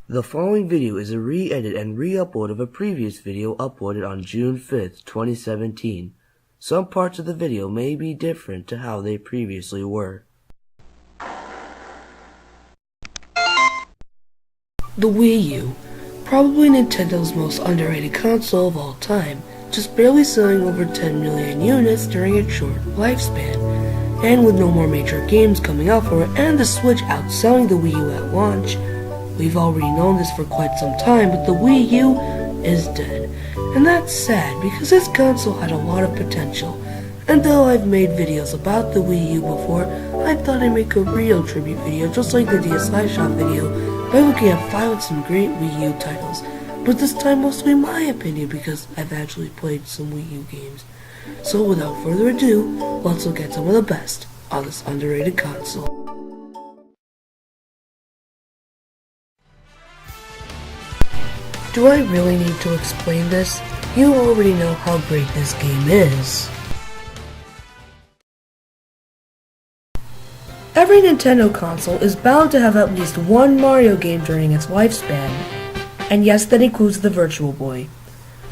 The following video is a re-edit and re-upload of a previous video uploaded on June 5th, 2017. Some parts of the video may be different to how they previously were. The Wii U, probably Nintendo's most underrated console of all time, just barely selling over 10 million units during its short lifespan. And with no more major games coming out for it and the Switch outselling the Wii U at launch, we've already known this for quite some time, but the Wii U is dead. And that's sad because this console had a lot of potential. And though I've made videos about the Wii U before, I thought I'd make a real tribute video just like the DSi Shop video by looking at 5 of some great Wii U titles. But this time mostly my opinion because I've actually played some Wii U games. So without further ado, let's look at some of the best on this underrated console. Do I really need to explain this? You already know how great this game is. Every Nintendo console is bound to have at least one Mario game during its lifespan. And yes, that includes the Virtual Boy.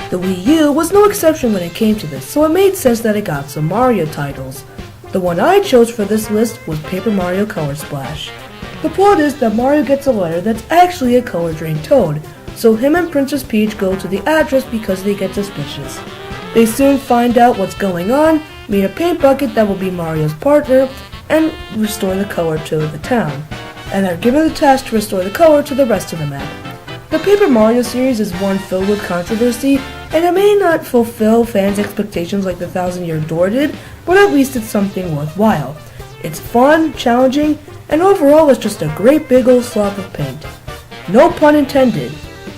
The Wii U was no exception when it came to this, so it made sense that it got some Mario titles. The one I chose for this list was Paper Mario Color Splash. The plot is that Mario gets a letter that's actually a color-drained toad, so him and Princess Peach go to the address because they get suspicious. They soon find out what's going on, meet a paint bucket that will be Mario's partner, and restore the color to the town. And they're given the task to restore the color to the rest of the map. The Paper Mario series is one filled with controversy, and it may not fulfill fans' expectations like the Thousand Year Door did, but at least it's something worthwhile. It's fun, challenging, and overall it's just a great big old slop of paint. No pun intended.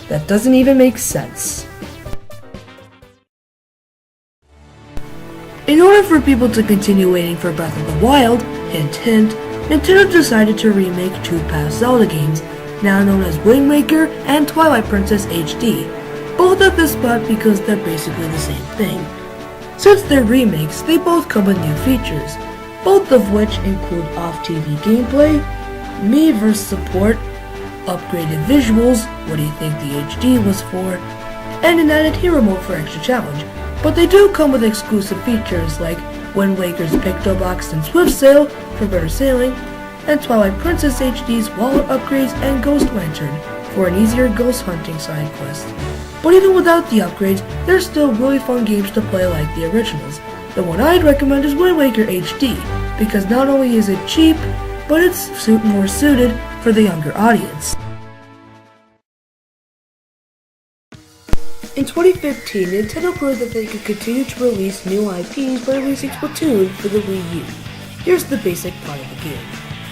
That doesn't even make sense. In order for people to continue waiting for Breath of the Wild, hint hint, Nintendo decided to remake 2 past Zelda games, now known as Wind Waker and Twilight Princess HD, both at this spot because they're basically the same thing. Since they're remakes, they both come with new features, both of which include off-TV gameplay, Miiverse support, upgraded visuals, what do you think the HD was for, and an added hero mode for extra challenge. But they do come with exclusive features like Wind Waker's Picto Box and Swift Sail for better sailing, and Twilight Princess HD's wallet upgrades and Ghost Lantern for an easier ghost hunting side quest. But even without the upgrades, there's still really fun games to play like the originals. The one I'd recommend is Wind Waker HD, because not only is it cheap, but it's more suited for the younger audience. In 2015, Nintendo proved that they could continue to release new IPs by releasing Splatoon for the Wii U. Here's the basic part of the game.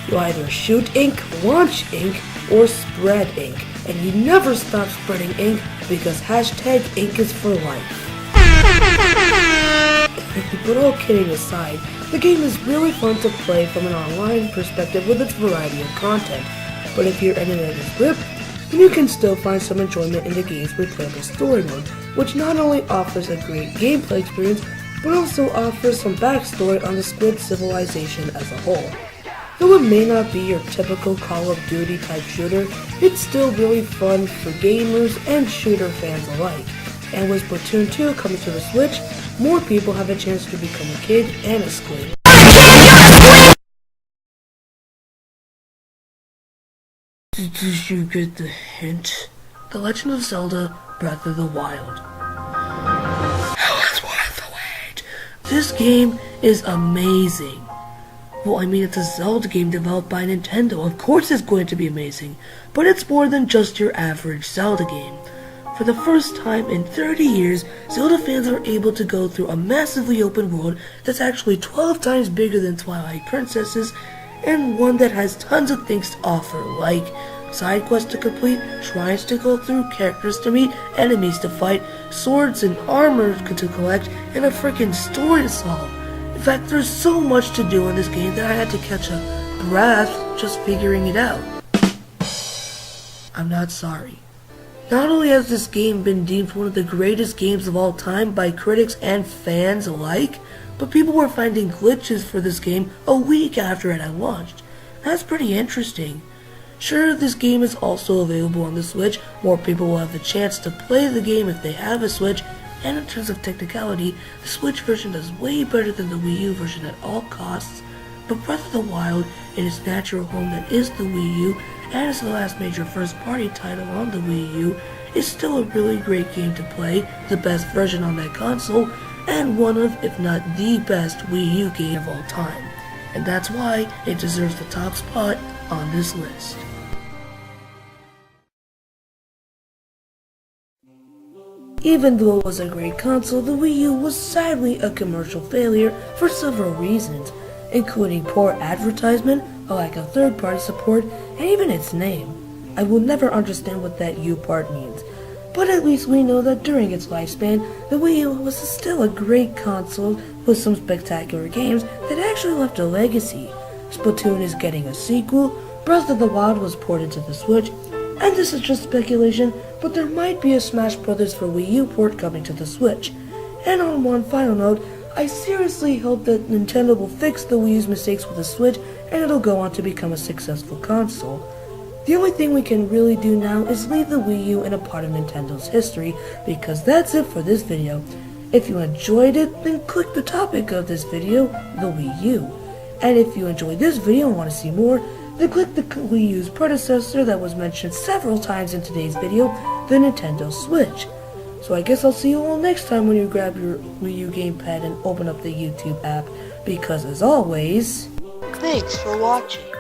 You either shoot ink, launch ink, or spread ink, and you never stop spreading ink because hashtag ink is for life. But all kidding aside, the game is really fun to play from an online perspective with its variety of content. But if your internet is ripped, then you can still find some enjoyment in the game's replayable story mode, which not only offers a great gameplay experience, but also offers some backstory on the Squid civilization as a whole. Though it may not be your typical Call of Duty type shooter, it's still really fun for gamers and shooter fans alike. And with Splatoon 2 coming to the Switch, more people have a chance to become a kid and a squid. Did you get the hint? The Legend of Zelda Breath of the Wild. It was worth the wait! This game is amazing. Well, I mean, it's a Zelda game developed by Nintendo. Of course it's going to be amazing. But it's more than just your average Zelda game. For the first time in 30 years, Zelda fans are able to go through a massively open world that's actually 12 times bigger than Twilight Princess's, and one that has tons of things to offer, like side quests to complete, shrines to go through, characters to meet, enemies to fight, swords and armor to collect, and a freaking story to solve. In fact, there's so much to do in this game that I had to catch a breath just figuring it out. I'm not sorry. Not only has this game been deemed one of the greatest games of all time by critics and fans alike, but people were finding glitches for this game a week after it had launched. That's pretty interesting. Sure, this game is also available on the Switch. More people will have the chance to play the game if they have a Switch. And in terms of technicality, the Switch version does way better than the Wii U version at all costs. But Breath of the Wild, in its natural home that is the Wii U, and as the last major first-party title on the Wii U, is still a really great game to play, the best version on that console, and one of, if not the best Wii U game of all time. And that's why it deserves the top spot on this list. Even though it was a great console, the Wii U was sadly a commercial failure for several reasons, including poor advertisement, a lack of third-party support, and even its name. I will never understand what that U part means, but at least we know that during its lifespan, the Wii U was still a great console with some spectacular games that actually left a legacy. Splatoon is getting a sequel, Breath of the Wild was ported to the Switch, and this is just speculation, but there might be a Smash Bros. For Wii U port coming to the Switch. And on one final note, I seriously hope that Nintendo will fix the Wii U's mistakes with the Switch and it'll go on to become a successful console. The only thing we can really do now is leave the Wii U in a part of Nintendo's history, because that's it for this video. If you enjoyed it, then click the topic of this video, the Wii U. And if you enjoyed this video and want to see more, then click the Wii U's predecessor that was mentioned several times in today's video, the Nintendo Switch. So I guess I'll see you all next time when you grab your Wii U gamepad and open up the YouTube app, because as always, thanks for watching.